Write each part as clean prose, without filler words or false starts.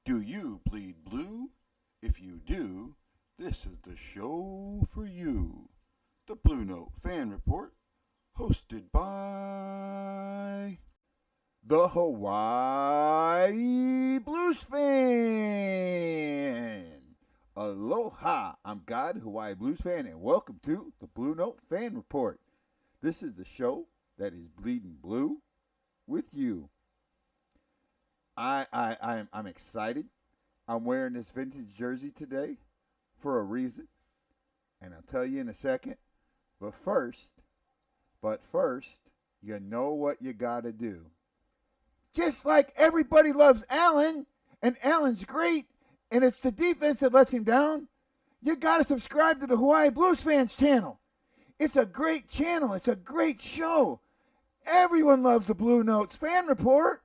Do you bleed blue? If you do, this is the show for you. The Blue Note Fan Report, hosted by the Hawaii Blues Fan. Aloha, I'm God, Hawaii Blues Fan, and welcome to the Blue Note Fan Report. This is the show that is bleeding blue with you. I'm excited. I'm wearing this vintage jersey today for a reason, and I'll tell you in a second. But first, you know what you gotta do. Just like everybody loves Allen, and Allen's great, and it's the defense that lets him down, you gotta subscribe to the Hawaii Blues Fans channel. It's a great channel. It's a great show. Everyone loves the Blue Notes Fan Report.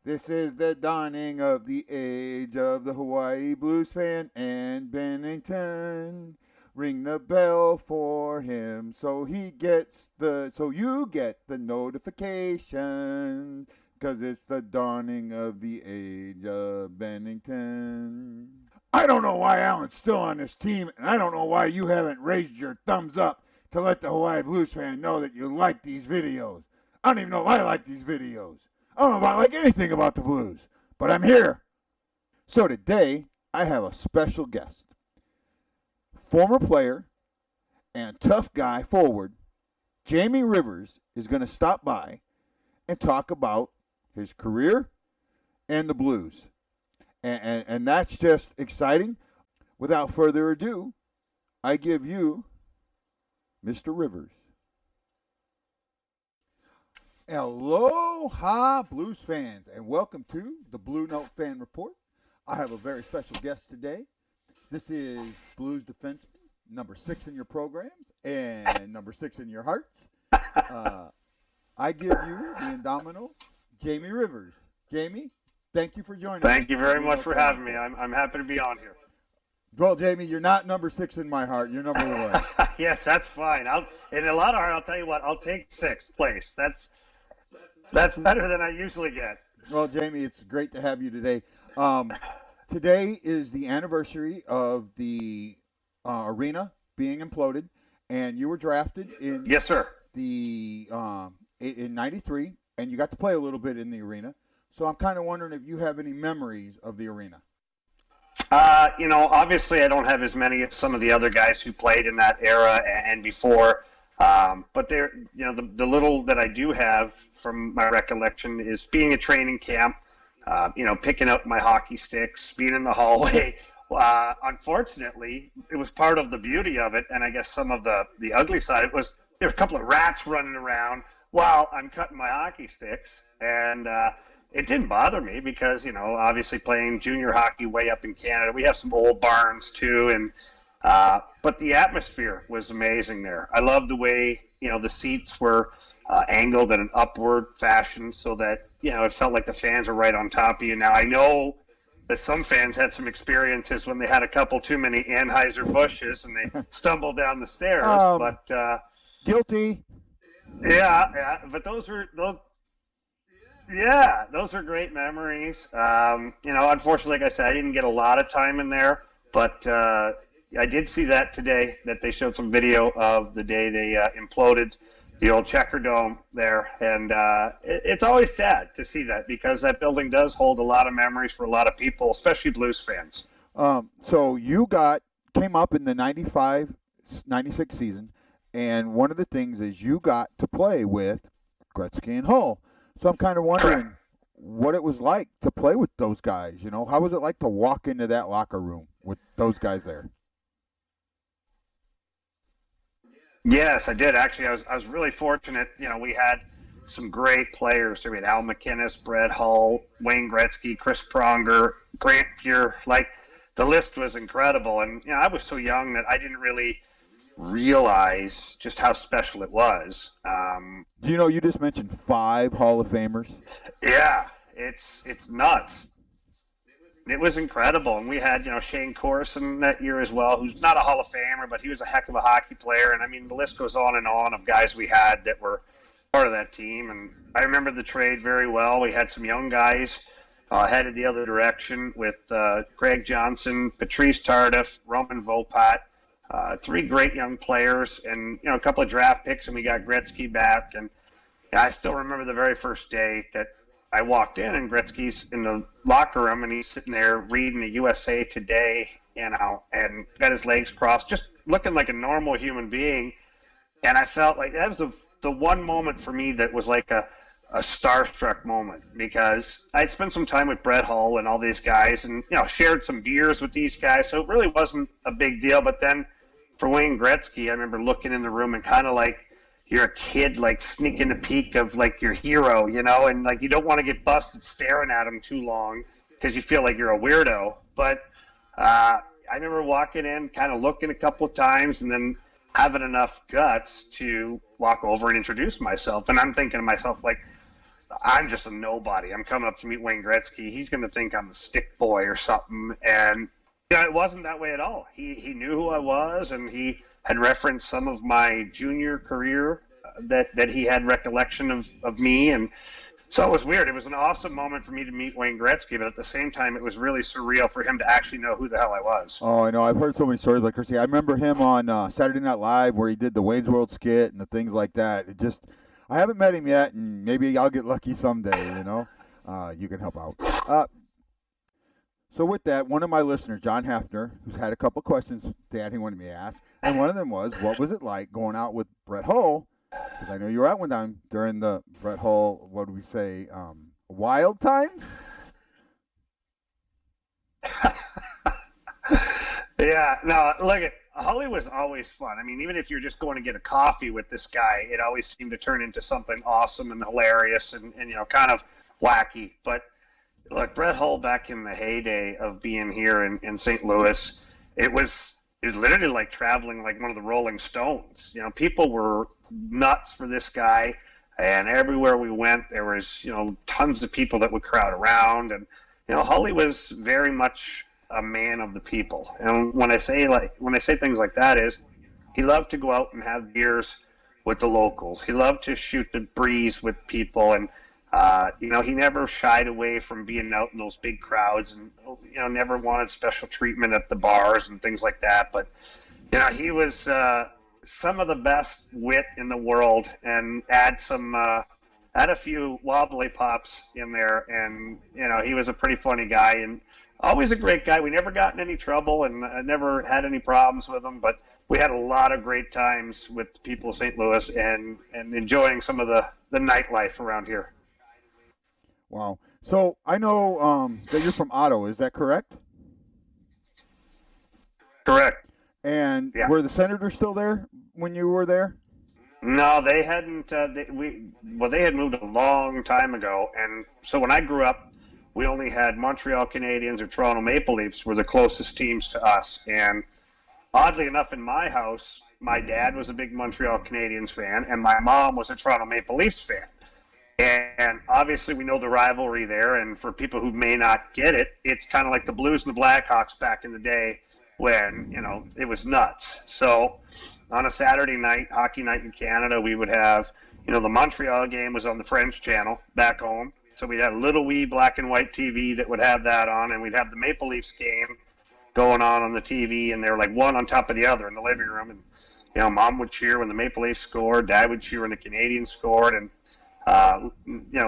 This is the dawning of the age of the Hawaii Blues Fan and Bennington. Ring the bell for him so you get the notification. 'Cause it's the dawning of the age of Bennington. I don't know why Allen's still on this team, and I don't know why you haven't raised your thumbs up to let the Hawaii Blues Fan know that you like these videos. I don't even know if I like these videos. I don't know if I like anything about the Blues, but I'm here. So today, I have a special guest. Former player and tough guy forward, Jamie Rivers, is going to stop by and talk about his career and the Blues. And that's just exciting. Without further ado, I give you Mr. Rivers. Aloha, Blues fans, and welcome to the Blue Note Fan Report. I have a very special guest today. This is Blues defenseman, number 6 in your programs and number 6 in your hearts. I give you the indomitable Jamie Rivers. Jamie, thank you for joining us. Thank you very much for having me. I'm happy to be on here. Well, Jamie, you're not number 6 in my heart. You're number 1. Yes, that's fine. In a lot of heart, I'll tell you what, I'll take 6th place. That's better than I usually get. Well, Jamie, it's great to have you today. Today is the anniversary of the arena being imploded, and you were drafted in Yes, sir. In '93, and you got to play a little bit in the arena. So I'm kind of wondering if you have any memories of the arena. Obviously I don't have as many as some of the other guys who played in that era and before. But there, the little that I do have from my recollection is being at training camp, picking up my hockey sticks, being in the hallway. Unfortunately, it was part of the beauty of it, and I guess some of the ugly side. There were a couple of rats running around while I'm cutting my hockey sticks, and it didn't bother me because, obviously playing junior hockey way up in Canada, we have some old barns too, and but the atmosphere was amazing there. I love the way, the seats were angled in an upward fashion so that, it felt like the fans were right on top of you. Now, I know that some fans had some experiences when they had a couple too many Anheuser-Busch's and they stumbled down the stairs, but Guilty. Yeah, but those were great memories. Unfortunately, like I said, I didn't get a lot of time in there, but I did see that today, that they showed some video of the day they imploded the old Checker Dome there, and it's always sad to see that because that building does hold a lot of memories for a lot of people, especially Blues fans. So you came up in the 95-96 season, and one of the things is you got to play with Gretzky and Hull. So I'm kind of wondering Correct. what it was like to play with those guys. How was it like to walk into that locker room with those guys there? Yes, I did. Actually, I was really fortunate. We had some great players. We had Al McInnes, Brett Hull, Wayne Gretzky, Chris Pronger, Grant Fuhr. Like, the list was incredible. And, I was so young that I didn't really realize just how special it was. You just mentioned 5 Hall of Famers. Yeah, it's nuts. It was incredible. And we had, Shane Corson that year as well, who's not a Hall of Famer, but he was a heck of a hockey player. And, I mean, the list goes on and on of guys we had that were part of that team. And I remember the trade very well. We had some young guys headed the other direction with Greg Johnson, Patrice Tardif, Roman Volpat, three great young players, and a couple of draft picks, and we got Gretzky back. And I still remember the very first day that I walked in, and Gretzky's in the locker room, and he's sitting there reading the USA Today, and got his legs crossed, just looking like a normal human being. And I felt like that was the one moment for me that was like a starstruck moment, because I'd spent some time with Brett Hull and all these guys, and shared some beers with these guys, so it really wasn't a big deal. But then for Wayne Gretzky, I remember looking in the room and kind of like you're a kid like sneaking a peek of like your hero, and like you don't want to get busted staring at him too long because you feel like you're a weirdo. But I remember walking in, kind of looking a couple of times, and then having enough guts to walk over and introduce myself. And I'm thinking to myself, like, I'm just a nobody. I'm coming up to meet Wayne Gretzky. He's going to think I'm a stick boy or something. And it wasn't that way at all. He knew who I was, and he had referenced some of my junior career that he had recollection of me. And so it was weird. It was an awesome moment for me to meet Wayne Gretzky, but at the same time, it was really surreal for him to actually know who the hell I was. Oh, I know. I've heard so many stories like Christy. I remember him on Saturday Night Live where he did the Wayne's World skit and the things like that. I haven't met him yet, and maybe I'll get lucky someday, You can help out. So with that, one of my listeners, John Hafner, who's had a couple questions, Dan, he wanted me to ask, and one of them was, what was it like going out with Brett Hull? Because I know you were out one time during the Brett Hull, what do we say, wild times? Yeah, no, look, Hully was always fun. I mean, even if you're just going to get a coffee with this guy, it always seemed to turn into something awesome and hilarious and kind of wacky. But look, Brett Hull back in the heyday of being here in St. Louis, it was literally like traveling like one of the Rolling Stones. People were nuts for this guy, and everywhere we went, there was tons of people that would crowd around. And Hully was very much a man of the people. And when I say things like that, is he loved to go out and have beers with the locals. He loved to shoot the breeze with people, and he never shied away from being out in those big crowds, and never wanted special treatment at the bars and things like that. But he was some of the best wit in the world, and add a few wobbly pops in there, and he was a pretty funny guy and always a great guy. We never got in any trouble, and I never had any problems with him, but we had a lot of great times with the people of St. Louis and enjoying some of the nightlife around here. Wow. So I know that you're from Otto. Is that correct? Correct. And yeah. Were the Senators still there when you were there? No, they hadn't. They had moved a long time ago, and so when I grew up, we only had Montreal Canadiens or Toronto Maple Leafs were the closest teams to us. And oddly enough, in my house, my dad was a big Montreal Canadiens fan, and my mom was a Toronto Maple Leafs fan. And obviously we know the rivalry there, and for people who may not get it, it's kind of like the Blues and the Blackhawks back in the day when, it was nuts. So on a Saturday night, hockey night in Canada, we would have, the Montreal game was on the French channel back home. So we'd have a little wee black and white TV that would have that on, and we'd have the Maple Leafs game going on the TV, and they were like one on top of the other in the living room. And, Mom would cheer when the Maple Leafs scored, Dad would cheer when the Canadiens scored, and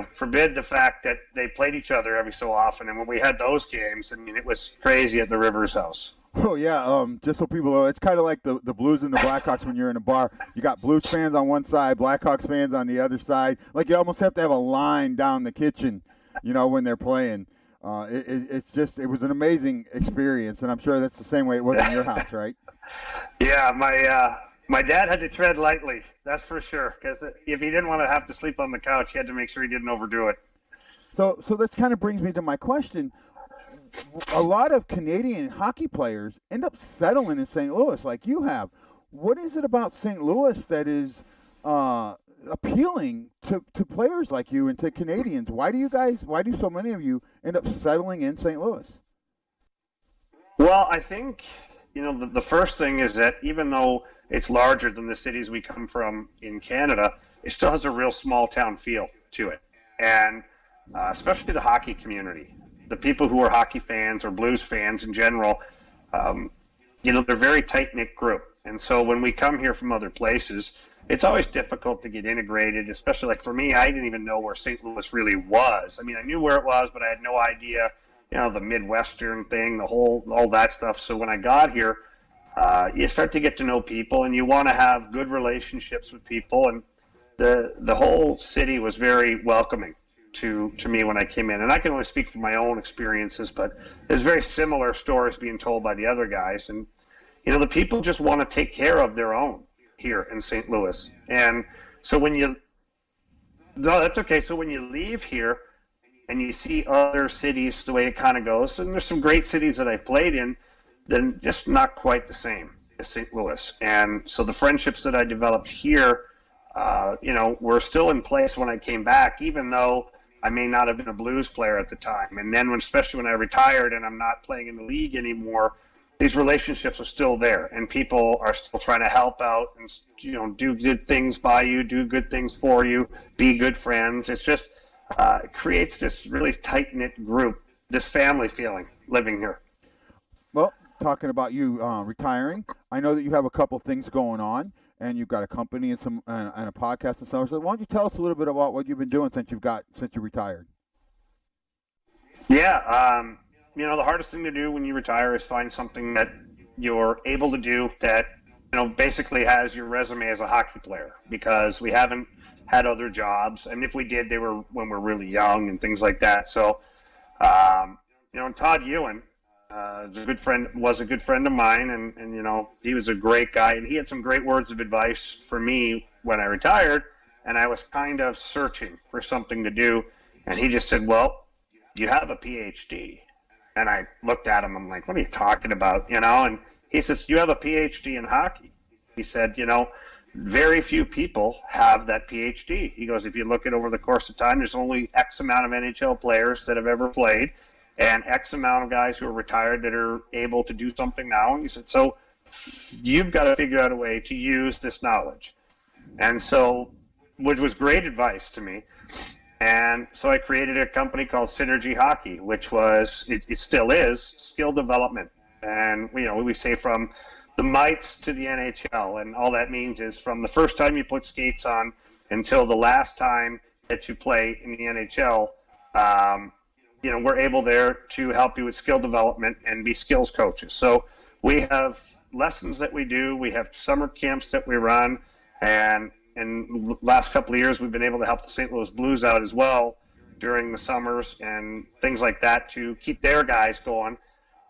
forbid the fact that they played each other every so often. And when we had those games, I mean, it was crazy at the Rivers house. Oh, yeah. Just so people know, it's kind of like the Blues and the Blackhawks when you're in a bar. You got Blues fans on one side, Blackhawks fans on the other side. Like you almost have to have a line down the kitchen, when they're playing. It was an amazing experience, and I'm sure that's the same way it was in your house, right? Yeah, my dad had to tread lightly, that's for sure, because if he didn't want to have to sleep on the couch, he had to make sure he didn't overdo it. So this kind of brings me to my question. A lot of Canadian hockey players end up settling in St. Louis like you have. What is it about St. Louis that is appealing to players like you and to Canadians? Why do so many of you end up settling in St. Louis? Well, I think, the first thing is that even though it's larger than the cities we come from in Canada, it still has a real small town feel to it. And especially the hockey community. the people who are hockey fans or Blues fans in general, they're a very tight-knit group. And so when we come here from other places, it's always difficult to get integrated, especially like for me, I didn't even know where St. Louis really was. I mean, I knew where it was, but I had no idea, the Midwestern thing, all that stuff. So when I got here, you start to get to know people, and you want to have good relationships with people. And the whole city was very welcoming to me when I came in. And I can only speak from my own experiences, but there's very similar stories being told by the other guys. And, the people just want to take care of their own here in St. Louis. And so no, that's okay. So when you leave here and you see other cities, the way it kind of goes, and there's some great cities that I've played in, then just not quite the same as St. Louis. And so the friendships that I developed here, were still in place when I came back, even though I may not have been a Blues player at the time. And then especially when I retired and I'm not playing in the league anymore, these relationships are still there, and people are still trying to help out and, do good things by you, do good things for you, be good friends. It's just, it creates this really tight-knit group, this family feeling living here. Well, talking about you retiring, I know that you have a couple things going on, and you've got a company and a podcast and so on. So why don't you tell us a little bit about what you've been doing since you retired? Yeah, the hardest thing to do when you retire is find something that you're able to do that, basically has your resume as a hockey player, because we haven't had other jobs. And if we did, they were when we're really young and things like that. So, and Todd Ewan was a good friend of mine, and he was a great guy, and he had some great words of advice for me when I retired, and I was kind of searching for something to do, and he just said, well, you have a PhD. And I looked at him, I'm like, what are you talking about? And he says, you have a PhD in hockey. He said, very few people have that PhD. He goes, if you look at over the course of time, there's only X amount of NHL players that have ever played, and X amount of guys who are retired that are able to do something now. And he said, so you've got to figure out a way to use this knowledge. And so, which was great advice to me. And so I created a company called Synergy Hockey, which was, it still is, skill development. And, we say from the mites to the NHL. And all that means is from the first time you put skates on until the last time that you play in the NHL, we're able there to help you with skill development and be skills coaches. So we have lessons that we do. We have summer camps that we run. And the last couple of years, we've been able to help the St. Louis Blues out as well during the summers and things like that to keep their guys going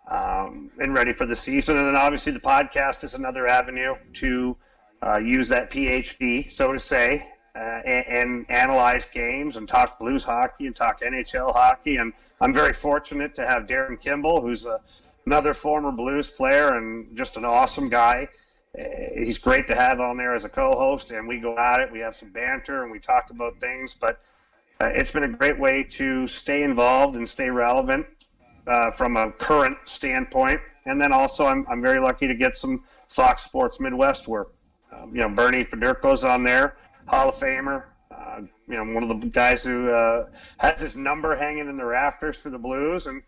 and ready for the season. And then obviously the podcast is another avenue to use that PhD, so to say, and analyze games and talk Blues hockey and talk NHL hockey. And I'm very fortunate to have Darren Kimball, who's another former Blues player and just an awesome guy. He's great to have on there as a co-host, and we go at it. We have some banter, and we talk about things. But it's been a great way to stay involved and stay relevant from a current standpoint. And then also I'm very lucky to get some Fox Sports Midwest work. Bernie Federko's on there, Hall of Famer. One of the guys who has his number hanging in the rafters for the Blues. And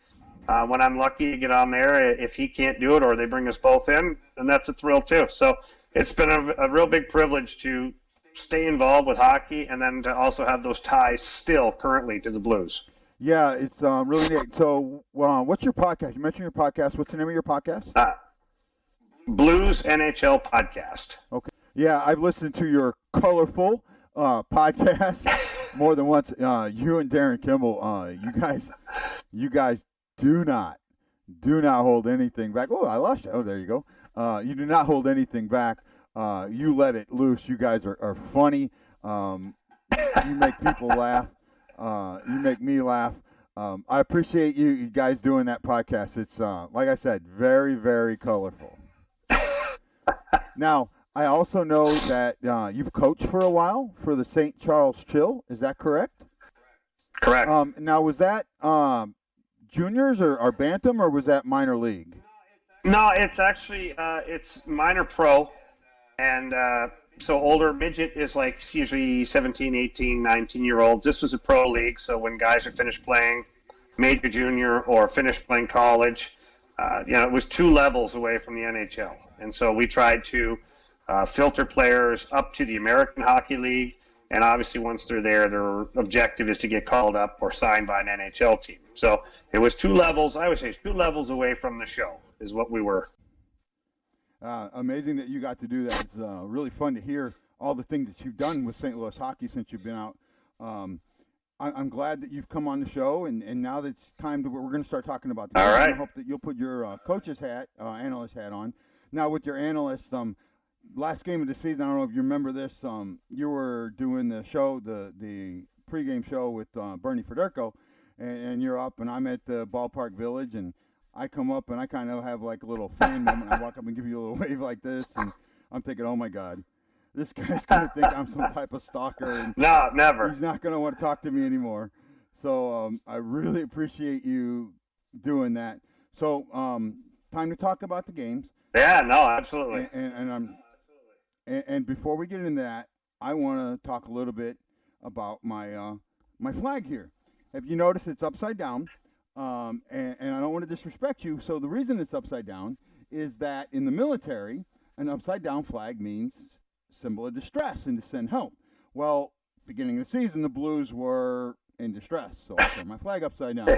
when I'm lucky to get on there, if he can't do it or they bring us both in, then that's a thrill too. So it's been a real big privilege to stay involved with hockey and then to also have those ties still currently to the Blues. Yeah, it's really neat. So what's your podcast? You mentioned your podcast. What's the name of your podcast? Blues NHL Podcast. Okay. Yeah, I've listened to your colorful podcast more than once. You and Darren Kimball, you guys do not hold anything back. Oh, I lost you. Oh, there you go. You do not hold anything back. You let it loose. You guys are funny. You make people laugh. You make me laugh. I appreciate you guys doing that podcast. It's, like I said, very, very colorful. Now, I also know that you've coached for a while for the St. Charles Chill. Is that correct? Correct. Now, was that juniors or bantam, or was that minor league? No, it's actually it's minor pro, and so older midget is usually 17, 18, 19-year-olds. This was a pro league, so when guys are finished playing, major junior or finished playing college. It was 2 levels away from the NHL. And so we tried to filter players up to the American Hockey League. And obviously, once they're there, their objective is to get called up or signed by an NHL team. So it was 2 levels. I would say 2 levels away from the show is what we were. Amazing that you got to do that. It's really fun to hear all the things that you've done with St. Louis hockey since you've been out. I'm glad that you've come on the show, and now that it's time we're going to start talking about the game. All right. I hope that you'll put your coach's hat, analyst hat on. Now with your analyst, last game of the season, I don't know if you remember this, you were doing the show, the pregame show with Bernie Federico, and you're up, and I'm at the Ballpark Village, and I come up, and I kind of have like a little fan moment. I walk up and give you a little wave like this, and I'm thinking, oh, my God. This guy's going to think I'm some type of stalker. And no, never. He's not going to want to talk to me anymore. So I really appreciate you doing that. So time to talk about the games. Yeah, no, absolutely. And before we get into that, I want to talk a little bit about my my flag here. If you notice, it's upside down, and I don't want to disrespect you. So the reason it's upside down is that in the military, an upside down flag means symbol of distress and to send help. Well, beginning of the season, the Blues were in distress, so I turn my flag upside down.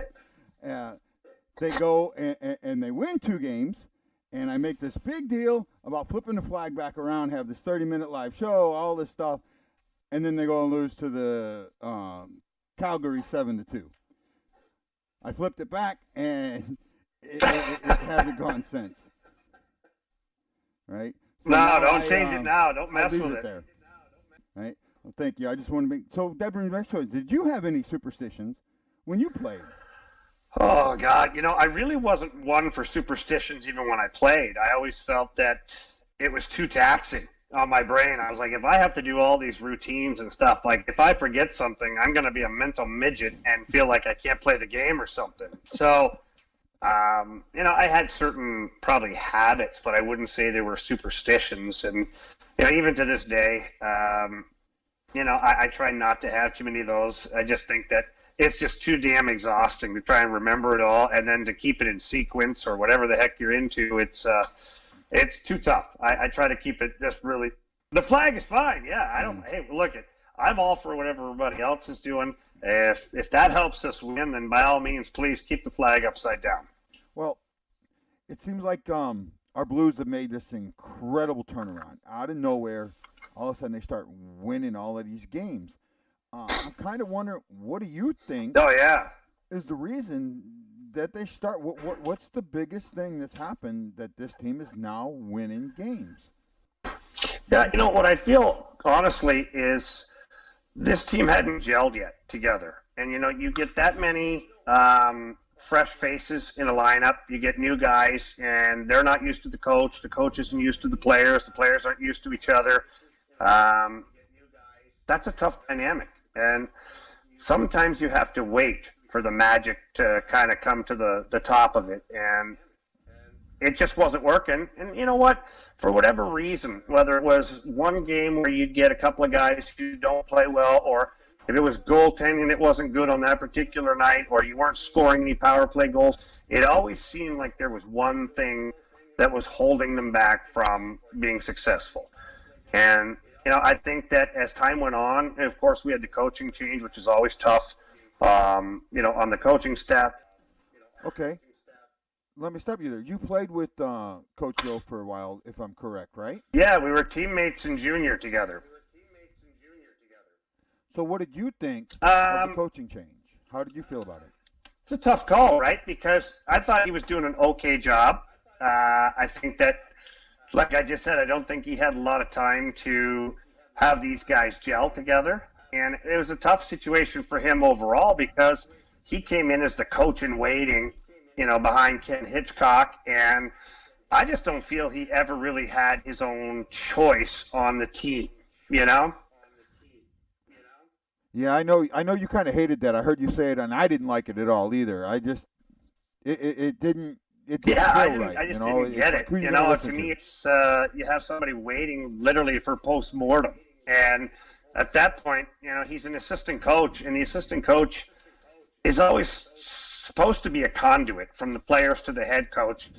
They go and they win 2 games, and I make this big deal about flipping the flag back around, have this 30-minute live show, all this stuff, and then they go and lose to the Calgary 7-2. I flipped it back, and it hasn't gone since. Right? So no, don't change it now. Don't mess with it. There. Right? Well, thank you. I just want to make so. Deborah, did you have any superstitions when you played? Oh God, I really wasn't one for superstitions even when I played. I always felt that it was too taxing on my brain. I was like, if I have to do all these routines and stuff, like if I forget something, I'm going to be a mental midget and feel like I can't play the game or something. So. I had certain probably habits, but I wouldn't say they were superstitions. And, even to this day, I try not to have too many of those. I just think that it's just too damn exhausting to try and remember it all. And then to keep it in sequence or whatever the heck you're into, it's too tough. I try to keep it just really, the flag is fine. Yeah. Hey, look I'm all for whatever everybody else is doing. If that helps us win, then by all means, please keep the flag upside down. Well, it seems like our Blues have made this incredible turnaround. Out of nowhere, all of a sudden they start winning all of these games. I'm kind of wondering, what do you think is the reason that they start? What's the biggest thing that's happened that this team is now winning games? Yeah, what I feel, honestly, is this team hadn't gelled yet together. And, you get that many fresh faces in a lineup. You get new guys, and they're not used to the coach. The coach isn't used to the players. The players aren't used to each other. That's a tough dynamic. And sometimes you have to wait for the magic to kind of come to the top of it. And it just wasn't working. And you know what? For whatever reason, whether it was one game where you'd get a couple of guys who don't play well, or if it was goaltending, it wasn't good on that particular night, or you weren't scoring any power play goals, it always seemed like there was one thing that was holding them back from being successful. And, I think that as time went on, and of course we had the coaching change, which is always tough, on the coaching staff. Okay. Let me stop you there. You played with Coach Joe for a while, if I'm correct, right? Yeah, we were teammates in junior together. So what did you think of the coaching change? How did you feel about it? It's a tough call, right? Because I thought he was doing an okay job. I think that, like I just said, I don't think he had a lot of time to have these guys gel together. And it was a tough situation for him overall because he came in as the coach in waiting, behind Ken Hitchcock. And I just don't feel he ever really had his own choice on the team, Yeah, I know you kind of hated that. I heard you say it, and I didn't like it at all either. I just, it didn't feel right. I just didn't get it. To me, it's you have somebody waiting literally for post-mortem. And at that point, he's an assistant coach, and the assistant coach is always supposed to be a conduit from the players to the head coach.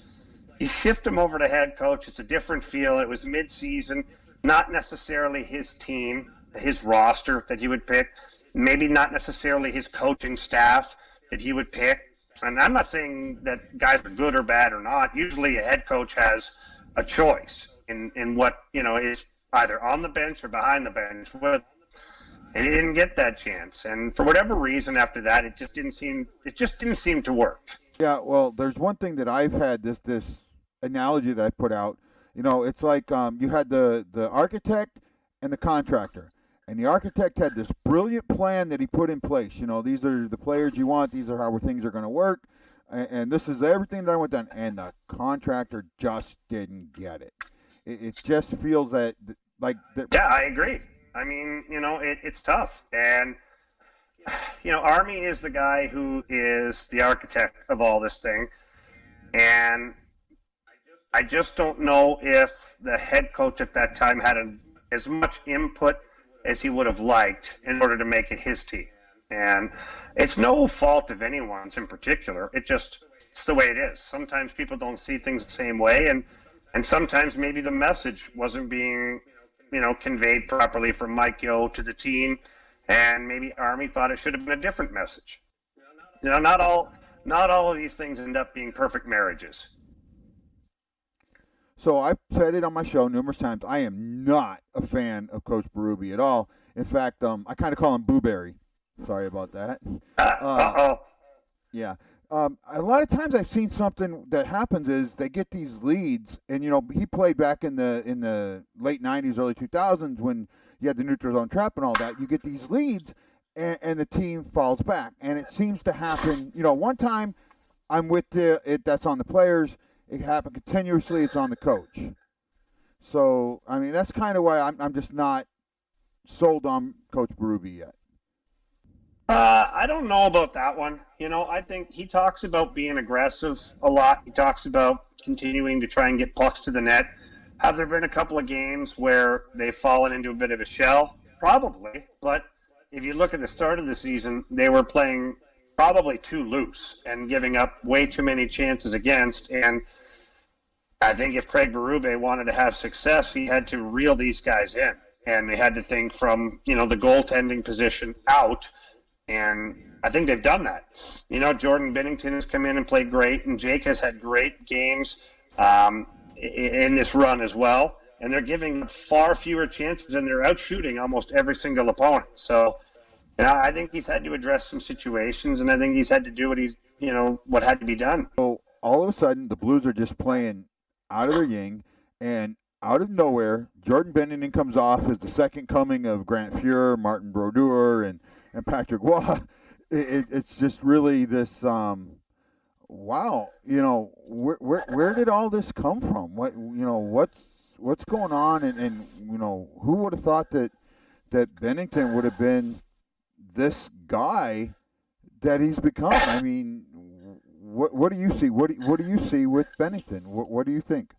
You shift him over to head coach. It's a different feel. It was mid-season, not necessarily his team, his roster that he would pick, maybe not necessarily his coaching staff that he would pick. And I'm not saying that guys are good or bad or not. Usually a head coach has a choice in what, is either on the bench or behind the bench. And he didn't get that chance. And for whatever reason after that, it just didn't seem to work. Yeah, well, there's one thing that I've had this analogy that I put out. It's like you had the architect and the contractor. And the architect had this brilliant plan that he put in place. These are the players you want. These are how things are going to work. And this is everything that I want done. And the contractor just didn't get it. It just feels that like that. Yeah, I agree. I mean, it's tough. And, Army is the guy who is the architect of all this thing. And I just don't know if the head coach at that time had as much input as he would have liked in order to make it his team. And it's no fault of anyone's in particular. It's the way it is. Sometimes people don't see things the same way, and sometimes maybe the message wasn't being, conveyed properly from Mike Yeo to the team, and maybe Army thought it should have been a different message. Not all of these things end up being perfect marriages. So I've said it on my show numerous times. I am not a fan of Coach Berube at all. In fact, I kind of call him Booberry. Sorry about that. Yeah. A lot of times I've seen something that happens is they get these leads, and he played back in the late '90s, early 2000s when you had the neutral zone trap and all that. You get these leads, and the team falls back, and it seems to happen. One time I'm with that's on the players. It happened continuously. It's on the coach. So, I mean, that's kind of why I'm just not sold on Coach Berube yet. I don't know about that one. I think he talks about being aggressive a lot. He talks about continuing to try and get pucks to the net. Have there been a couple of games where they've fallen into a bit of a shell? Probably. But if you look at the start of the season, they were playing probably too loose and giving up way too many chances against. And I think if Craig Berube wanted to have success, he had to reel these guys in. And they had to think from, the goaltending position out. And I think they've done that. Jordan Binnington has come in and played great, and Jake has had great games in this run as well. And they're giving far fewer chances, and they're out shooting almost every single opponent. So, I think he's had to address some situations, and I think he's had to do what had to be done. So all of a sudden, the Blues are just playing out of their ying, and out of nowhere, Jordan Binnington comes off as the second coming of Grant Fuhr, Martin Brodeur, and Patrick Waugh. It's just really this, wow, where did all this come from? What's going on? And who would have thought that Binnington would have been this guy that he's become? I mean, what do you see? What do you see with Binnington? What do you think?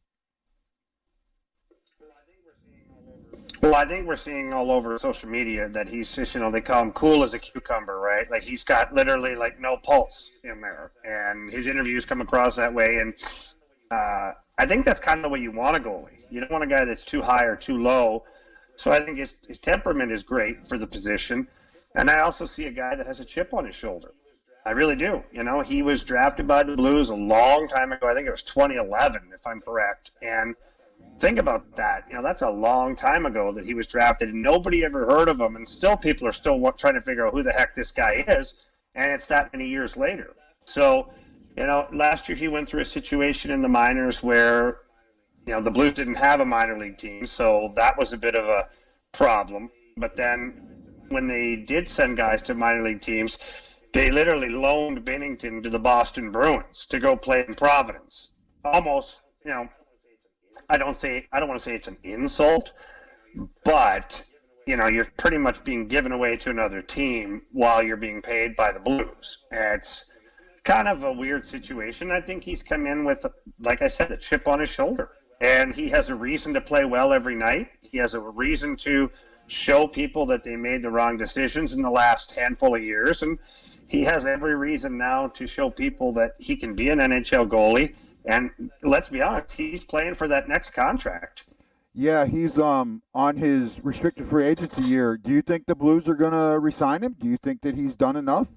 Well, I think we're seeing all over social media that he's just, they call him cool as a cucumber, right? Like he's got literally like no pulse in there, and his interviews come across that way. And I think that's kind of the way you want a goalie. You don't want a guy that's too high or too low. So I think his temperament is great for the position. And I also see a guy that has a chip on his shoulder. I really do. He was drafted by the Blues a long time ago. I think it was 2011, if I'm correct. And think about that. That's a long time ago that he was drafted, and nobody ever heard of him, and still people are still trying to figure out who the heck this guy is, and it's that many years later. So, last year he went through a situation in the minors where, the Blues didn't have a minor league team, so that was a bit of a problem. But then when they did send guys to minor league teams, they literally loaned Binnington to the Boston Bruins to go play in Providence. Almost, I don't want to say it's an insult, but you're pretty much being given away to another team while you're being paid by the Blues. It's kind of a weird situation. I think he's come in with, like I said, a chip on his shoulder, and he has a reason to play well every night. He has a reason to show people that they made the wrong decisions in the last handful of years, and he has every reason now to show people that he can be an NHL goalie. And let's be honest, he's playing for that next contract. Yeah, he's on his restricted free agency year. Do you think the Blues are going to re-sign him? Do you think that he's done enough?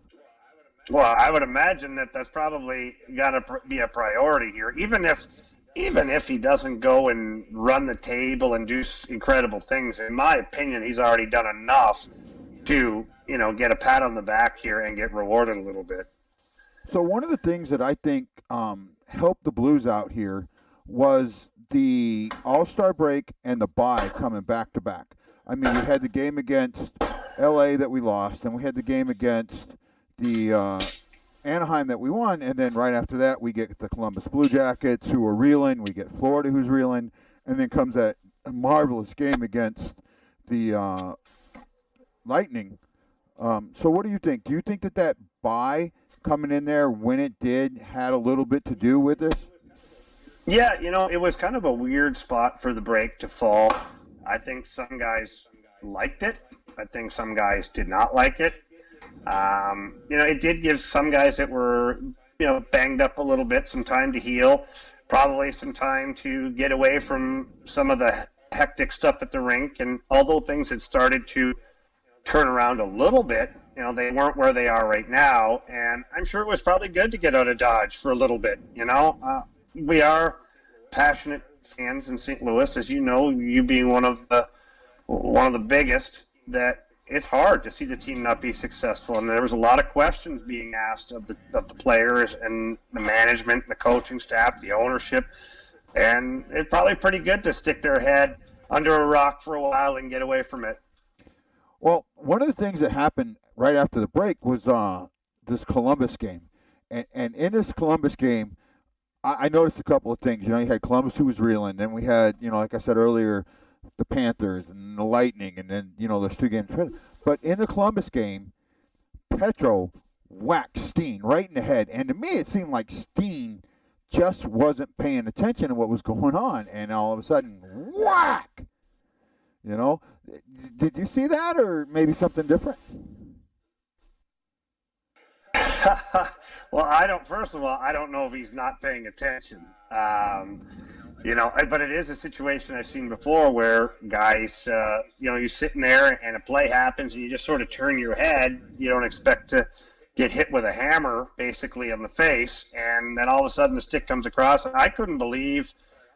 Well, I would imagine that that's probably got to be a priority here. Even if he doesn't go and run the table and do incredible things, in my opinion, he's already done enough to, get a pat on the back here and get rewarded a little bit. So one of the things that I think helped the Blues out here was the All-Star break and the bye coming back to back. I mean, we had the game against LA that we lost, and we had the game against the Anaheim that we won, and then right after that we get the Columbus Blue Jackets who are reeling, we get Florida who's reeling, and then comes that marvelous game against the Lightning. So what do you think? Do you think that bye coming in there when it did had a little bit to do with this? Yeah, it was kind of a weird spot for the break to fall. I think some guys liked it. I think some guys did not like it. It did give some guys that were, banged up a little bit some time to heal, probably some time to get away from some of the hectic stuff at the rink. And although things had started to turn around a little bit, they weren't where they are right now. And I'm sure it was probably good to get out of Dodge for a little bit, We are passionate fans in St. Louis, as you know, you being one of the biggest, that it's hard to see the team not be successful. And there was a lot of questions being asked of the players and the management, the coaching staff, the ownership. And it's probably pretty good to stick their head under a rock for a while and get away from it. Well, one of the things that happened right after the break was this Columbus game. And in this Columbus game, I noticed a couple of things. You had Columbus who was reeling. Then we had, like I said earlier, the Panthers and the Lightning, and then, those two games. But in the Columbus game, Petro whacked Steen right in the head. And to me, it seemed like Steen just wasn't paying attention to what was going on. And all of a sudden, whack! Did you see that, or maybe something different? Well, first of all, I don't know if he's not paying attention. But it is a situation I've seen before where guys, you're sitting there and a play happens and you just sort of turn your head. You don't expect to get hit with a hammer basically on the face. And then all of a sudden the stick comes across. I couldn't believe,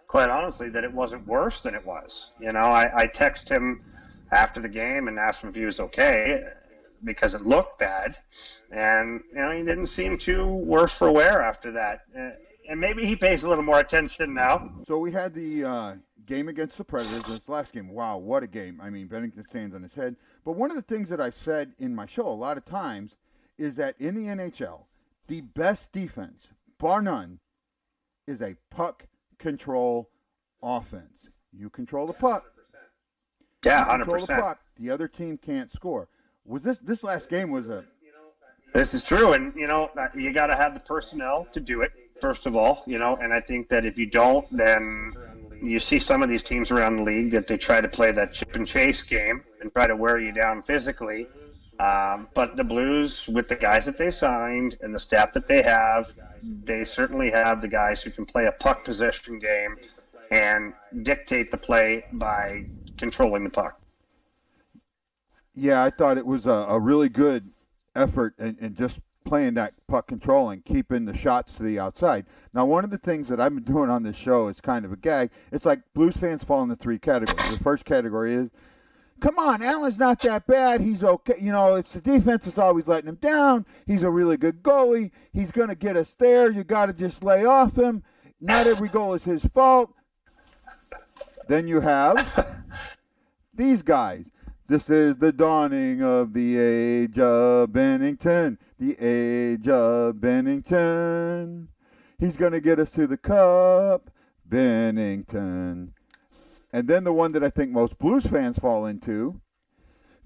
quite honestly, that it wasn't worse than it was. I text him after the game and asked him if he was okay, because it looked bad. And, he didn't seem too worse for wear after that. And maybe he pays a little more attention now. So we had the game against the Predators in this last game. Wow, what a game. I mean, Bennington stands on his head. But one of the things that I've said in my show a lot of times is that in the NHL, the best defense, bar none, is a puck control offense. You control the puck. Yeah, 100%. Control the puck. The other team can't score. Was this last game was a... This is true, and you got to have the personnel to do it, first of all, and I think that if you don't, then you see some of these teams around the league that they try to play that chip and chase game and try to wear you down physically. But the Blues, with the guys that they signed and the staff that they certainly have the guys who can play a puck possession game and dictate the play by controlling the puck. Yeah, I thought it was a really good effort in just playing that puck control and keeping the shots to the outside. Now, one of the things that I've been doing on this show is kind of a gag. It's like Blues fans fall into three categories. The first category is, come on, Allen's not that bad. He's okay. It's the defense that's always letting him down. He's a really good goalie. He's going to get us there. You got to just lay off him. Not every goal is his fault. Then you have these guys. This is the dawning of the age of Bennington. The age of Bennington. He's going to get us to the cup. Bennington. And then the one that I think most Blues fans fall into.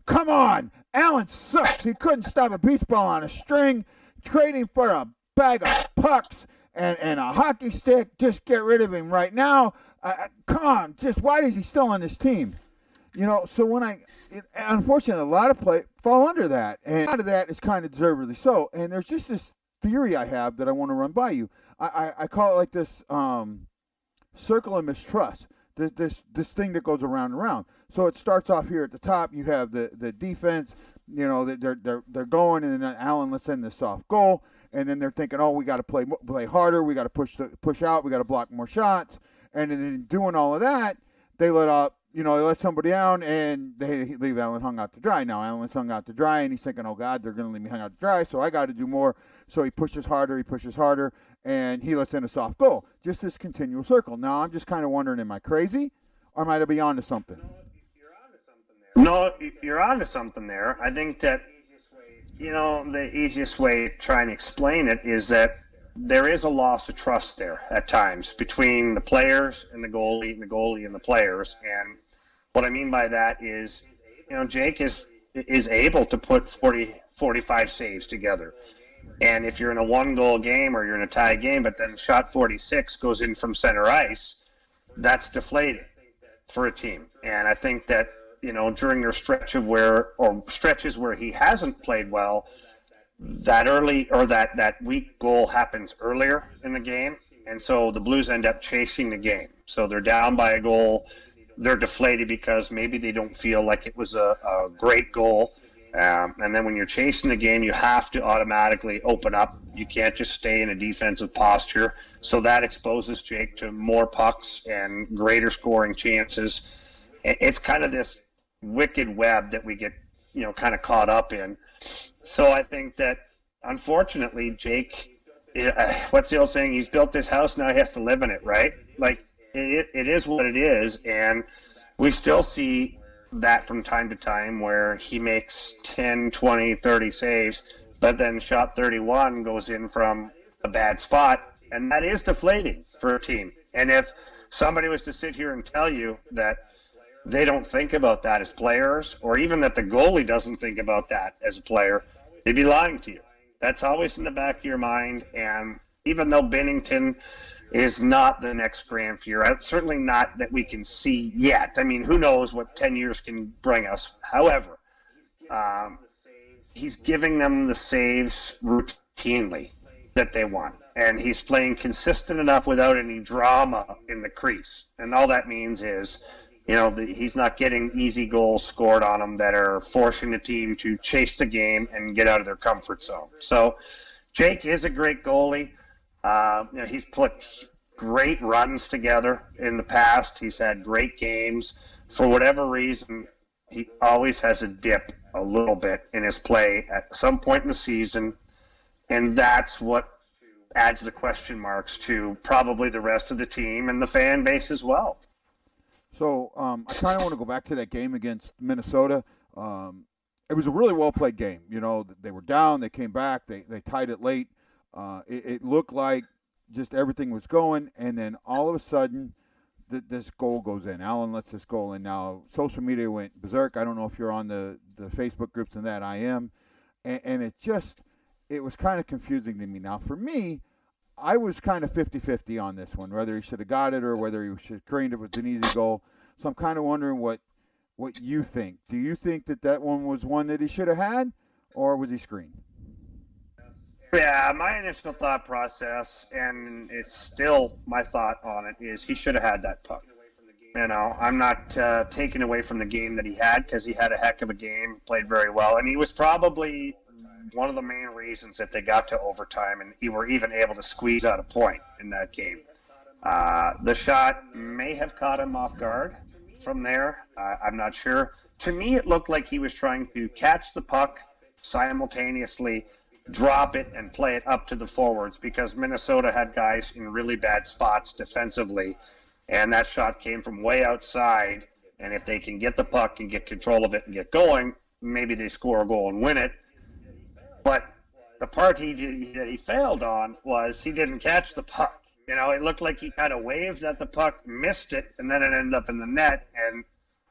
Come on! Allen sucks. He couldn't stop a beach ball on a string. Trading for a bag of pucks and a hockey stick. Just get rid of him right now. Come on. Just why is he still on this team? So unfortunately, a lot of play fall under that, and a lot of that is kind of deservedly so. And there's just this theory I have that I want to run by you. I call it like this circle of mistrust. This thing that goes around and around. So it starts off here at the top. You have the defense. They're going, and then Allen lets in the soft goal, and then they're thinking, oh, we got to play harder. We got to push out. We got to block more shots. And then in doing all of that, they let somebody down, and they leave Allen hung out to dry. Now Allen's hung out to dry, and he's thinking, oh God, they're going to leave me hung out to dry, so I got to do more. So he pushes harder, and he lets in a soft goal. Just this continual circle. Now I'm just kind of wondering, am I crazy, or might I be onto something? No, you're onto something there. I think that, the easiest way to try and explain it is that there is a loss of trust there at times between the players and the goalie and the players. And what I mean by that is, Jake is able to put 45 saves together. And if you're in a one-goal game or you're in a tie game, but then shot 46 goes in from center ice, that's deflating for a team. And I think that, during their stretches where he hasn't played well, that early or that weak goal happens earlier in the game, and so the Blues end up chasing the game. So they're down by a goal, they're deflated because maybe they don't feel like it was a great goal. And then when you're chasing the game, you have to automatically open up. You can't just stay in a defensive posture. So that exposes Jake to more pucks and greater scoring chances. It's kind of this wicked web that we get, kind of caught up in. So I think that, unfortunately, Jake, what's the old saying? He's built this house, now he has to live in it, right? Like, it is what it is, and we still see that from time to time where he makes 10, 20, 30 saves, but then shot 31 goes in from a bad spot, and that is deflating for a team. And if somebody was to sit here and tell you that they don't think about that as players, or even that the goalie doesn't think about that as a player, they'd be lying to you. That's always in the back of your mind, and even though Binnington is not the next Grand Fuhrer, certainly not that we can see yet. I mean, who knows what 10 years can bring us. However, he's giving them the saves routinely that they want, and he's playing consistent enough without any drama in the crease. And all that means is, he's not getting easy goals scored on him that are forcing the team to chase the game and get out of their comfort zone. So Jake is a great goalie. He's put great runs together in the past. He's had great games. For whatever reason, he always has a dip a little bit in his play at some point in the season, and that's what adds the question marks to probably the rest of the team and the fan base as well. So I kind of want to go back to that game against Minnesota. It was a really well-played game. They were down. They came back. They tied it late. It looked like just everything was going, and then all of a sudden this goal goes in. Allen lets this goal in. Now, social media went berserk. I don't know if you're on the Facebook groups and that. I am. And it was kind of confusing to me. Now, for me, I was kind of 50-50 on this one, whether he should have got it or whether he should have creamed it with an easy goal. So I'm kind of wondering what you think. Do you think that one was one that he should have had, or was he screened? Yeah, my initial thought process, and it's still my thought on it, is he should have had that puck. I'm not taking away from the game that he had, because he had a heck of a game, played very well, and he was probably one of the main reasons that they got to overtime and you were even able to squeeze out a point in that game. The shot may have caught him off guard from there. I'm not sure. To me, it looked like he was trying to catch the puck simultaneously, drop it, and play it up to the forwards, because Minnesota had guys in really bad spots defensively, and that shot came from way outside, and if they can get the puck and get control of it and get going, maybe they score a goal and win it. But the part that he failed on was he didn't catch the puck. It looked like he kind of waved at the puck, missed it, and then it ended up in the net. And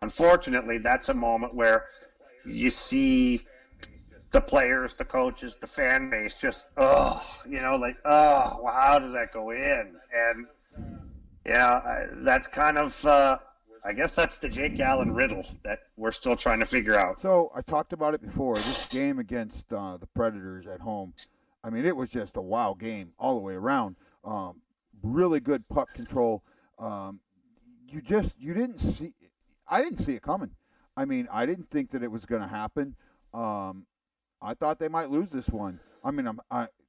unfortunately, that's a moment where you see the players, the coaches, the fan base just, well, how does that go in? And, that's kind of I guess that's the Jake Allen riddle that we're still trying to figure out. So I talked about it before. This game against the Predators at home, I mean, it was just a wild game all the way around. Really good puck control. Um, you didn't see. I didn't see it coming. I mean, I didn't think that it was going to happen. I thought they might lose this one. I mean,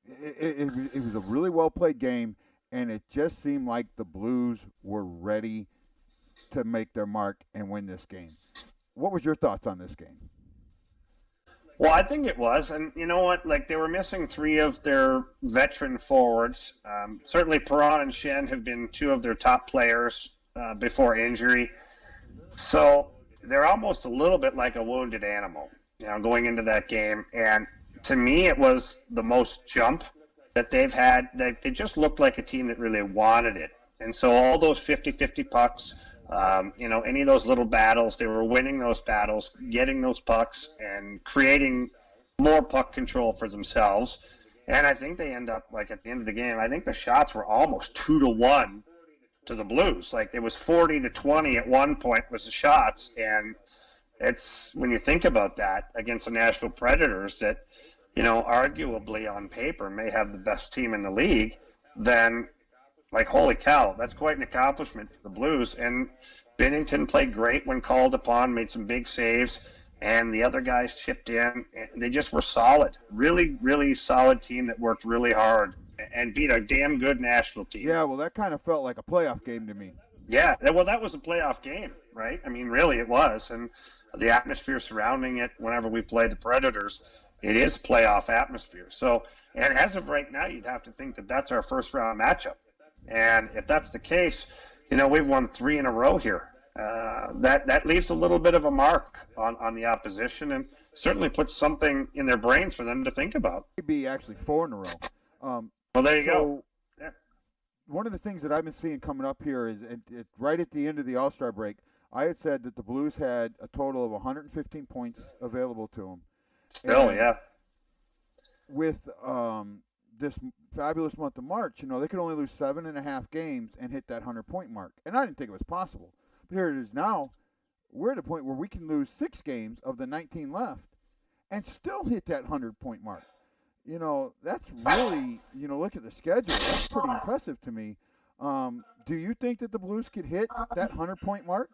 it was a really well played game, and it just seemed like the Blues were ready to make their mark and win this game. What was your thoughts on this game? Well, I think it was, and you know what? Like they were missing three of their veteran forwards. Certainly, Perron and Shen have been two of their top players before injury, so they're almost a little bit like a wounded animal, going into that game. And to me, it was the most jump that they've had. They just looked like a team that really wanted it, and so all those 50-50 pucks. Any of those little battles, they were winning those battles, getting those pucks, and creating more puck control for themselves. And I think they end up, like at the end of the game, I think the shots were almost 2-1 to the Blues. Like it was 40-20 at one point was the shots. And it's when you think about that against the Nashville Predators that, arguably on paper may have the best team in the league, then like, holy cow, that's quite an accomplishment for the Blues. And Binnington played great when called upon, made some big saves, and the other guys chipped in. They just were solid. Really, really solid team that worked really hard and beat a damn good Nashville team. Yeah, well, that kind of felt like a playoff game to me. Yeah, well, that was a playoff game, right? I mean, really, it was. And the atmosphere surrounding it whenever we play the Predators, it is playoff atmosphere. So, and as of right now, you'd have to think that that's our first-round matchup. And if that's the case, we've won 3 in a row here. That leaves a little bit of a mark on the opposition and certainly puts something in their brains for them to think about. Maybe actually 4 in a row. Well, there you go. Yeah. One of the things that I've been seeing coming up here is right at the end of the All-Star break, I had said that the Blues had a total of 115 points available to them. Still, yeah. With this fabulous month of March, they could only lose 7.5 games and hit that 100-point mark. And I didn't think it was possible. But here it is now. We're at a point where we can lose 6 games of the 19 left and still hit that 100-point mark. That's really, look at the schedule. That's pretty impressive to me. Do you think that the Blues could hit that 100-point mark?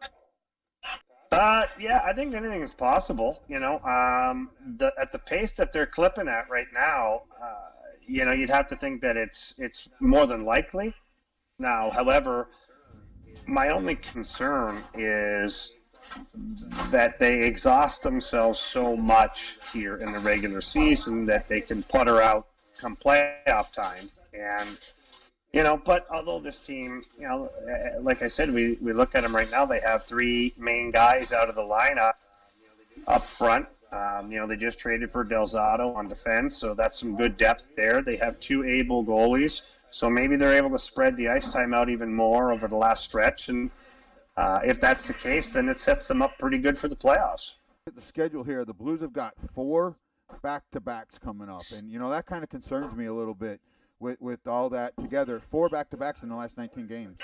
Yeah, I think anything is possible. At the pace that they're clipping at right now, you'd have to think that it's more than likely. Now, however, my only concern is that they exhaust themselves so much here in the regular season that they can putter out come playoff time. And, but although this team, like I said, we look at them right now, they have 3 main guys out of the lineup up front. They just traded for Del Zotto on defense, so that's some good depth there. They have 2 able goalies, so maybe they're able to spread the ice time out even more over the last stretch. And if that's the case, then it sets them up pretty good for the playoffs. The schedule here, the Blues have got 4 back-to-backs coming up, and that kind of concerns me a little bit with all that together. 4 back-to-backs in the last 19 games.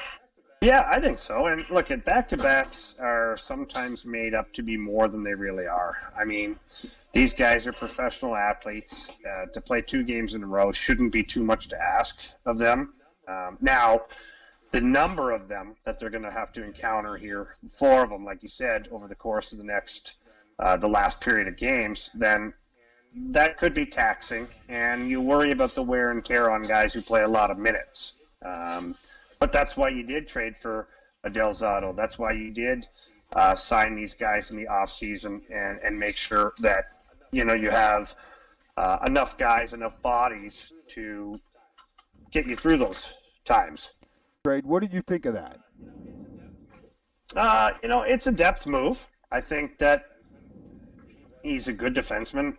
Yeah, I think so. And look, back-to-backs are sometimes made up to be more than they really are. I mean, these guys are professional athletes. To play 2 games in a row shouldn't be too much to ask of them. Now, the number of them that they're going to have to encounter here, 4 of them, like you said, over the course of the last period of games, then that could be taxing. And you worry about the wear and tear on guys who play a lot of minutes. But that's why you did trade for Del Zotto. That's why you did sign these guys in the offseason and make sure that, you have enough guys, enough bodies to get you through those times. Trade. What did you think of that? It's a depth move. I think that he's a good defenseman.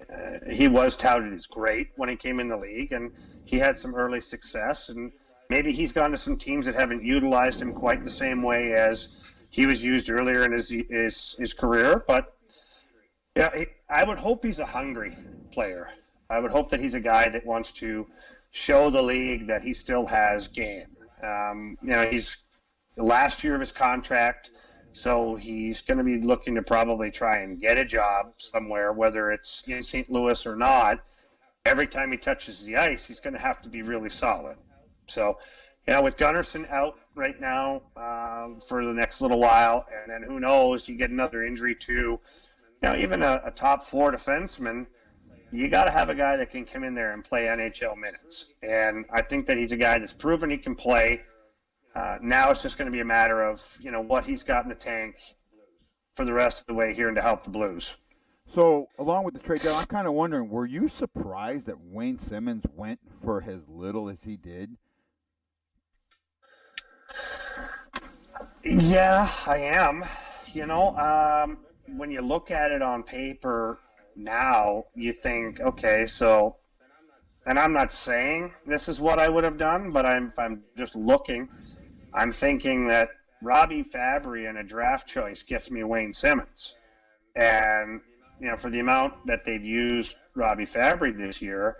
He was touted as great when he came in the league, and he had some early success. And maybe he's gone to some teams that haven't utilized him quite the same way as he was used earlier in his career. But yeah, I would hope he's a hungry player. I would hope that he's a guy that wants to show the league that he still has game. He's the last year of his contract. So he's going to be looking to probably try and get a job somewhere, whether it's in St. Louis or not. Every time he touches the ice, he's going to have to be really solid. So, with Gunnarsson out right now for the next little while, and then who knows, you get another injury too. Even a top four defenseman, you got to have a guy that can come in there and play NHL minutes. And I think that he's a guy that's proven he can play. Now it's just going to be a matter of, what he's got in the tank for the rest of the way here and to help the Blues. So, along with the trade deadline, I'm kind of wondering, were you surprised that Wayne Simmonds went for as little as he did? Yeah, I am. When you look at it on paper now, you think, okay, so, and I'm not saying this is what I would have done, but if I'm just looking, I'm thinking that Robbie Fabry in a draft choice gets me Wayne Simmonds. And for the amount that they've used Robbie Fabry this year,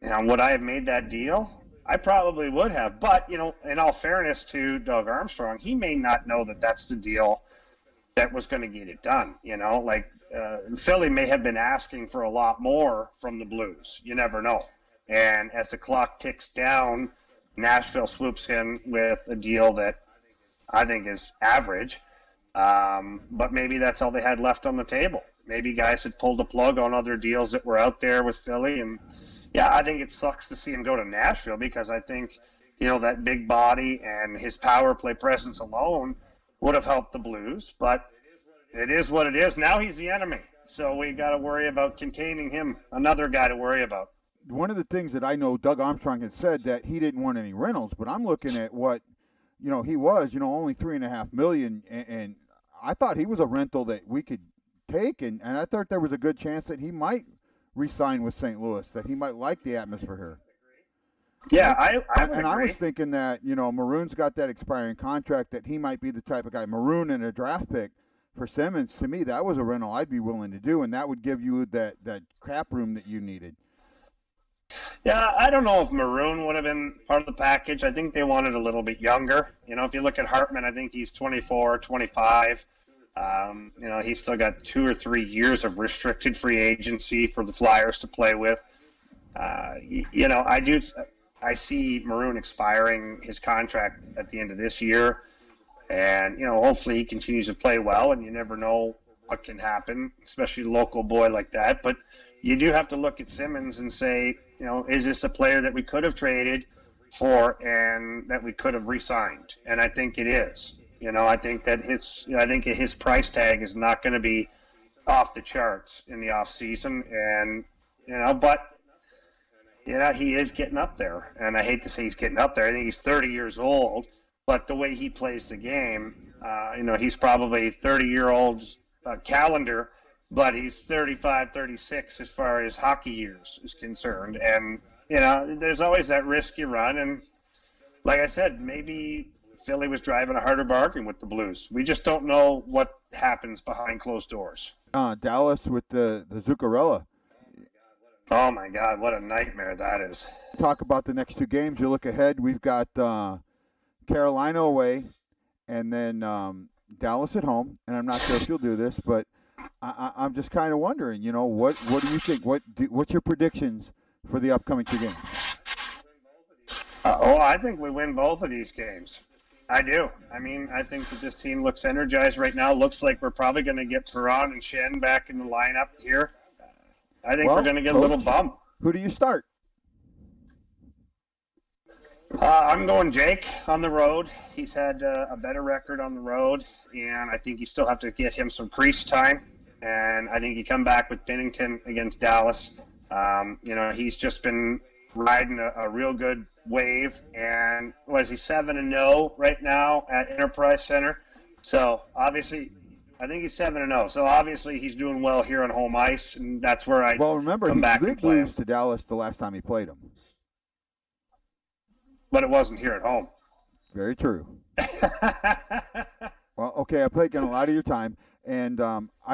would I have made that deal? I probably would have. But, in all fairness to Doug Armstrong, he may not know that that's the deal that was going to get it done. Philly may have been asking for a lot more from the Blues. You never know. And as the clock ticks down, Nashville swoops in with a deal that I think is average. But maybe that's all they had left on the table. Maybe guys had pulled the plug on other deals that were out there with Philly. And, I think it sucks to see him go to Nashville because I think, that big body and his power play presence alone would have helped the Blues. But it is what it is. Now he's the enemy. So we got to worry about containing him. Another guy to worry about. One of the things that I know Doug Armstrong had said that he didn't want any rentals, but I'm looking at what, he was, only $3.5 million, and I thought he was a rental that we could take, and I thought there was a good chance that he might re-sign with St. Louis, that he might like the atmosphere here. Yeah, I would and agree. I was thinking that, Maroon's got that expiring contract, that he might be the type of guy. Maroon and a draft pick for Simmonds, to me, that was a rental I'd be willing to do, and that would give you that cap room that you needed. Yeah, I don't know if Maroon would have been part of the package. I think they wanted a little bit younger. If you look at Hartman, I think he's 24, 25. He's still got 2 or 3 years of restricted free agency for the Flyers to play with. I see Maroon expiring his contract at the end of this year. And, hopefully he continues to play well, and you never know what can happen, especially a local boy like that. But you do have to look at Simmonds and say, is this a player that we could have traded for and that we could have re-signed? And I think it is. I think that his price tag is not going to be off the charts in the off season, and but he is getting up there, and I hate to say he's getting up there. I think he's 30 years old, but the way he plays the game, he's probably 30-year-old calendar, but he's 35, 36 as far as hockey years is concerned, and there's always that risk you run, and like I said, maybe Philly was driving a harder bargain with the Blues. We just don't know what happens behind closed doors. Dallas with the Zuccarello. Oh, my God, what a nightmare that is. Talk about the next 2 games. You look ahead, we've got Carolina away and then Dallas at home. And I'm not sure if you'll do this, but I'm just kind of wondering, what do you think? What's your predictions for the upcoming 2 games? I think we win both of these games. I do. I think that this team looks energized right now. Looks like we're probably going to get Perron and Shen back in the lineup here. I think we're going to get a little bump. Who do you start? I'm going Jake on the road. He's had a better record on the road, and I think you still have to get him some crease time. And I think you come back with Binnington against Dallas. He's just been riding a real good wave, and was he 7-0 right now at Enterprise Center? So obviously, I think he's 7-0. So obviously, he's doing well here on home ice, and that's where I come back and play him. To Dallas the last time he played him, but it wasn't here at home. Very true. Well, okay, I've taken a lot of your time, and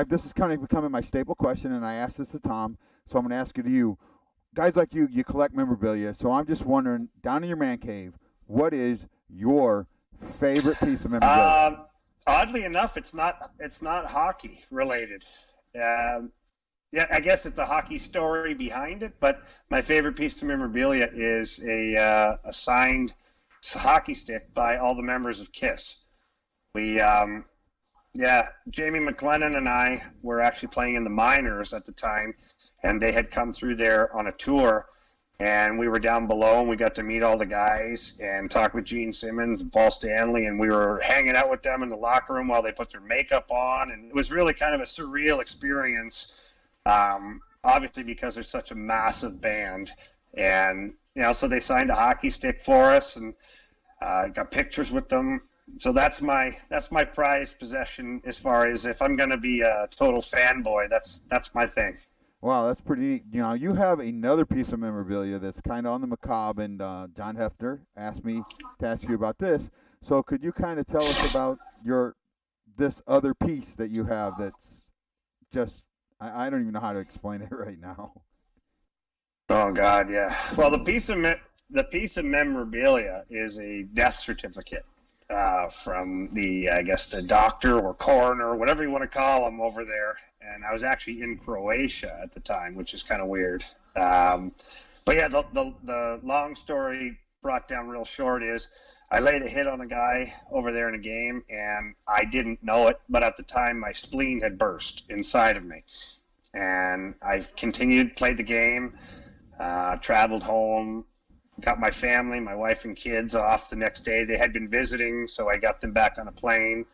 this is kind of becoming my staple question, and I asked this to Tom, so I'm going to ask it to you. Guys like you collect memorabilia, so I'm just wondering, down in your man cave, what is your favorite piece of memorabilia? Oddly enough, it's not hockey related. Um, yeah, I guess it's a hockey story behind it, but my favorite piece of memorabilia is a signed hockey stick by all the members of Kiss. We Yeah, Jamie McLennan and I were actually playing in the minors at the time, and they had come through there on a tour, and we were down below, and we got to meet all the guys and talk with Gene Simmons and Paul Stanley, and we were hanging out with them in the locker room while they put their makeup on, and it was really kind of a surreal experience. Obviously, because they're such a massive band, and so they signed a hockey stick for us, and got pictures with them. So that's my prized possession as far as if I'm going to be a total fanboy. That's my thing. Wow, that's pretty neat. You have another piece of memorabilia that's kind of on the macabre, and John Hefner asked me to ask you about this. So could you kind of tell us about this other piece that you have that's just I don't even know how to explain it right now. Oh God, yeah. Well, the piece of memorabilia is a death certificate from I guess the doctor or coroner, whatever you want to call them over there. And I was actually in Croatia at the time, which is kind of weird. But yeah, the long story brought down real short is I laid a hit on a guy over there in a game, and I didn't know it, but at the time my spleen had burst inside of me. And I continued, played the game, traveled home, got my family, my wife and kids off the next day. They had been visiting, so I got them back on a plane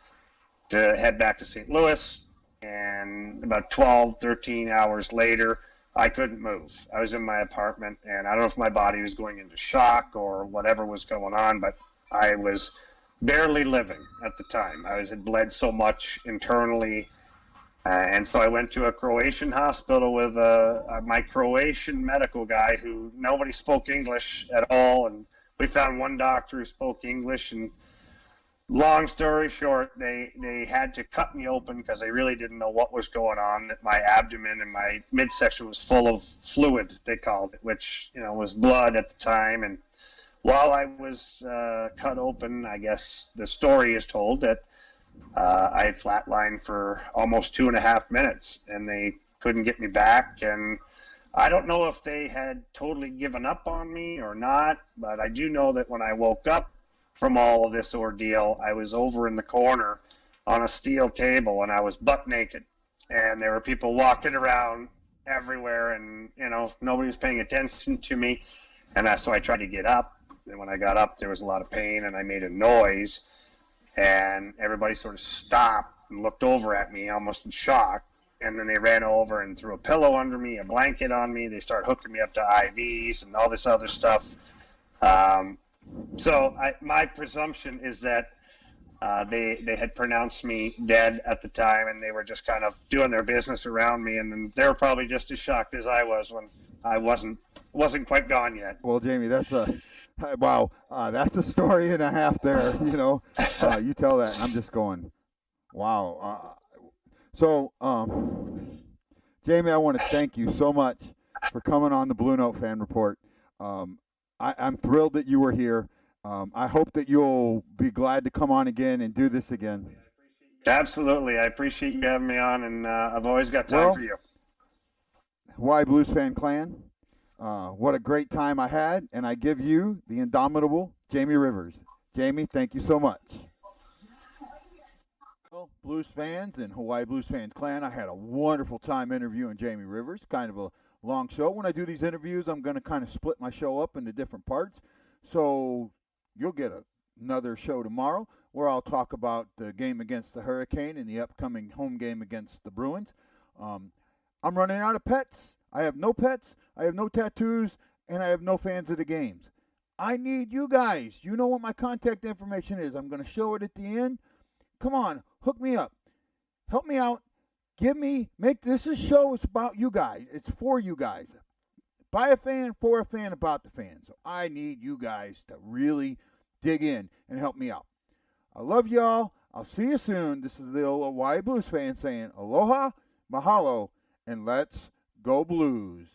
to head back to St. Louis. And about 12, 13 hours later, I couldn't move. I was in my apartment, and I don't know if my body was going into shock or whatever was going on, but I was barely living at the time. Had bled so much internally. And so I went to a Croatian hospital with my Croatian medical guy who nobody spoke English at all. And we found one doctor who spoke English. And long story short, they had to cut me open because they really didn't know what was going on. My abdomen and my midsection was full of fluid, they called it, which was blood at the time. And while I was cut open, I guess the story is told that I flatlined for almost 2.5 minutes, and they couldn't get me back. And I don't know if they had totally given up on me or not, but I do know that when I woke up from all of this ordeal, I was over in the corner on a steel table, and I was butt naked. And there were people walking around everywhere, and nobody was paying attention to me. And so I tried to get up, and when I got up, there was a lot of pain, and I made a noise. And everybody sort of stopped and looked over at me almost in shock. And then they ran over and threw a pillow under me, a blanket on me. They started hooking me up to IVs and all this other stuff. So my presumption is that they had pronounced me dead at the time, and they were just kind of doing their business around me. And then they were probably just as shocked as I was when I wasn't quite gone yet. Well, Jamie, that's wow, that's a story and a half there. You tell that, and I'm just going, wow. So, Jamie, I want to thank you so much for coming on the Blue Note Fan Report. I'm thrilled that you were here. I hope that you'll be glad to come on again and do this again. Absolutely. I appreciate you having me on, and I've always got time for you. Hawaii Blues Fan Clan, what a great time I had, and I give you the indomitable Jamie Rivers. Jamie, thank you so much. Well, Blues fans and Hawaii Blues Fans Clan, I had a wonderful time interviewing Jamie Rivers. Kind of a long show. When I do these interviews, I'm going to kind of split my show up into different parts. So you'll get another show tomorrow where I'll talk about the game against the Hurricane and the upcoming home game against the Bruins. I'm running out of pets. I have no pets. I have no tattoos, and I have no fans of the games. I need you guys. You know what my contact information is. I'm going to show it at the end. Come on, hook me up. Help me out. Make this a show. It's about you guys. It's for you guys. By a fan, for a fan, about the fan. So I need you guys to really dig in and help me out. I love y'all. I'll see you soon. This is the Hawaii Blues fan saying aloha, mahalo, and let's go Blues.